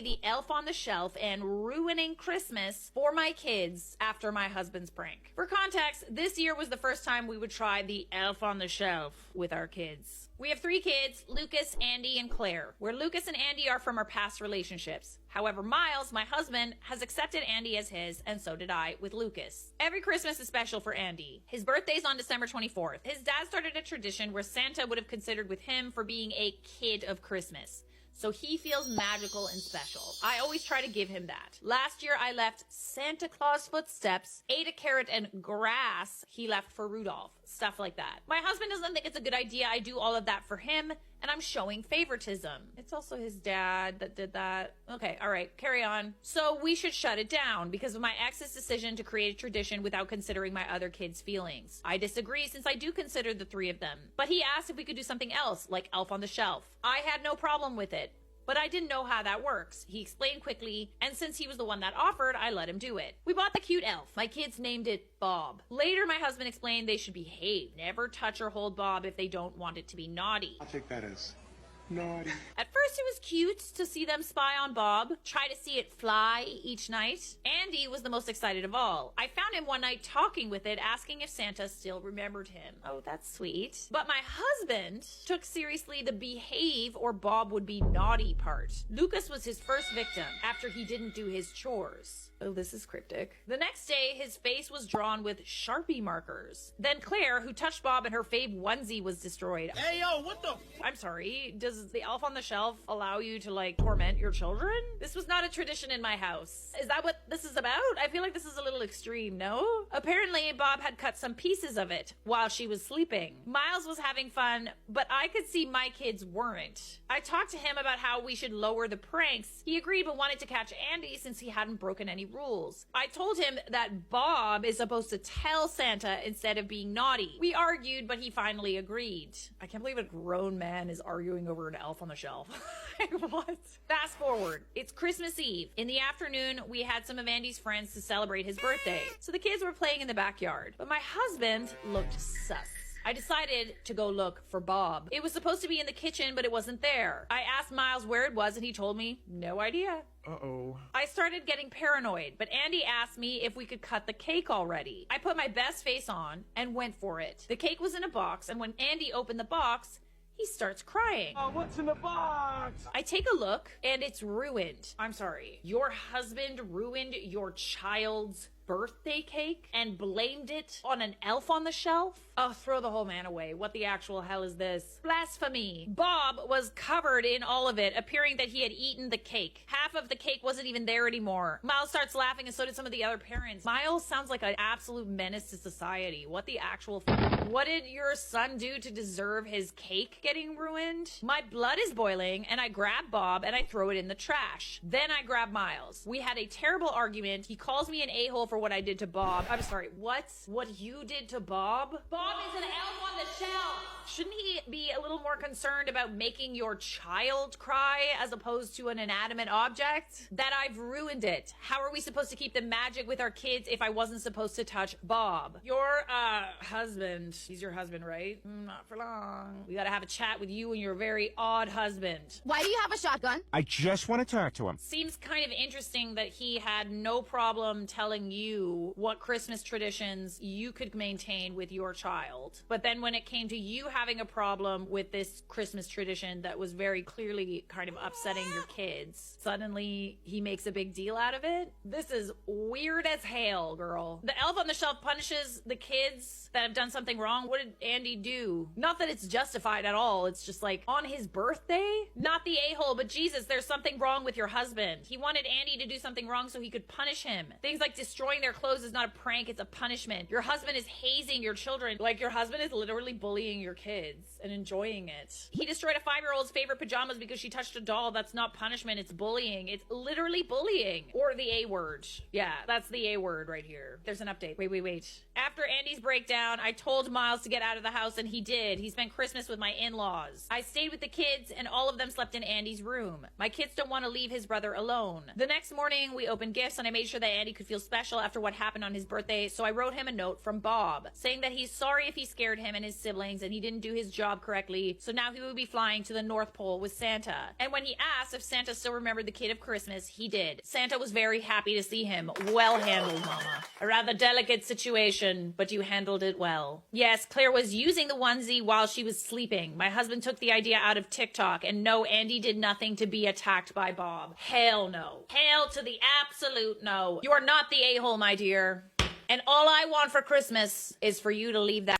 the elf on the shelf and ruining Christmas for my kids after my husband's prank. For context, this year was the first time we would try the elf on the shelf with our kids. We have 3 kids, Lucas, Andy, and Claire, where Lucas and Andy are from our past relationships. However, Miles, my husband, has accepted Andy as his, and so did I with Lucas. Every Christmas is special for Andy. His birthday's on December 24th. His dad started a tradition where Santa would have considered with him for being a kid of Christmas. So he feels magical and special. I always try to give him that. Last year, I left Santa Claus footsteps, ate a carrot and grass he left for Rudolph. Stuff like that. My husband doesn't think it's a good idea I do all of that for him, and I'm showing favoritism. It's also his dad that did that. Okay, all right, carry on. So we should shut it down because of my ex's decision to create a tradition without considering my other kids' feelings. I disagree since I do consider the 3 of them. But he asked if we could do something else, like Elf on the Shelf. I had no problem with it, but I didn't know how that works. He explained quickly, and since he was the one that offered, I let him do it. We bought the cute elf. My kids named it Bob. Later, my husband explained they should behave. Never touch or hold Bob if they don't want it to be naughty. I'll take that as naughty. At first, it was cute to see them spy on Bob, try to see it fly each night. Andy was the most excited of all. I found him one night talking with it, asking if Santa still remembered him. Oh, that's sweet. But my husband took seriously the behave or Bob would be naughty part. Lucas was his first victim after he didn't do his chores. Oh, this is cryptic. The next day, his face was drawn with Sharpie markers. Then Claire, who touched Bob and her fave onesie, was destroyed. Hey, yo, what the? I'm sorry, does the elf on the shelf allow you to, like, torment your children? This was not a tradition in my house. Is that what this is about? I feel like this is a little extreme, no? Apparently, Bob had cut some pieces of it while she was sleeping. Miles was having fun, but I could see my kids weren't. I talked to him about how we should lower the pranks. He agreed but wanted to catch Andy since he hadn't broken any rules. I told him that Bob is supposed to tell Santa instead of being naughty. We argued, but he finally agreed. I can't believe a grown man is arguing over an elf on the shelf. What? Fast forward. It's Christmas Eve. In the afternoon, we had some of Andy's friends to celebrate his birthday. So the kids were playing in the backyard. But my husband looked sus. I decided to go look for Bob. It was supposed to be in the kitchen, but it wasn't there. I asked Miles where it was, and he told me, no idea. Uh-oh. I started getting paranoid, but Andy asked me if we could cut the cake already. I put my best face on and went for it. The cake was in a box, and when Andy opened the box, he starts crying. Oh, what's in the box? I take a look, and it's ruined. I'm sorry. Your husband ruined your child's birthday cake and blamed it on an elf on the shelf? Oh, throw the whole man away. What the actual hell is this? Blasphemy. Bob was covered in all of it, appearing that he had eaten the cake. Half of the cake wasn't even there anymore. Miles starts laughing and so did some of the other parents. Miles sounds like an absolute menace to society. What the actual What did your son do to deserve his cake getting ruined? My blood is boiling and I grab Bob and I throw it in the trash. Then I grab Miles. We had a terrible argument. He calls me an a-hole for what I did to Bob. I'm sorry, what? What you did to Bob? Bob is an elf on the shelf! Shouldn't he be a little more concerned about making your child cry as opposed to an inanimate object? That I've ruined it. How are we supposed to keep the magic with our kids if I wasn't supposed to touch Bob? Your, husband. He's your husband, right? Not for long. We gotta have a chat with you and your very odd husband. Why do you have a shotgun? I just want to talk to him. Seems kind of interesting that he had no problem telling you what Christmas traditions you could maintain with your child. But then when it came to you having a problem with this Christmas tradition that was very clearly kind of upsetting your kids, suddenly he makes a big deal out of it? This is weird as hell, girl. The elf on the shelf punishes the kids that have done something wrong. What did Andy do? Not that it's justified at all. It's just like, on his birthday? Not the a-hole, but Jesus, there's something wrong with your husband. He wanted Andy to do something wrong so he could punish him. Things like destroying their clothes is not a prank, it's a punishment. Your husband is hazing your children. Like, your husband is literally bullying your kids and enjoying it. He destroyed a 5-year-old's favorite pajamas because she touched a doll. That's not punishment, it's bullying. It's literally bullying. Or the A word. Yeah, that's the A word right here. There's an update. Wait. After Andy's breakdown, I told Miles to get out of the house, and he did. He spent Christmas with my in-laws. I stayed with the kids, and all of them slept in Andy's room. My kids don't want to leave his brother alone. The next morning, we opened gifts, and I made sure that Andy could feel special after what happened on his birthday, so I wrote him a note from Bob, saying that he's sorry sorry if he scared him and his siblings and he didn't do his job correctly, so now he would be flying to the North Pole with Santa. And when he asked if Santa still remembered the kid of Christmas, he did. Santa was very happy to see him. Well handled, Mama. A rather delicate situation, but you handled it well. Yes, Claire was using the onesie while she was sleeping. My husband took the idea out of TikTok, and no, Andy did nothing to be attacked by Bob. Hell no. Hell to the absolute no. You are not the a-hole, my dear. And all I want for Christmas is for you to leave that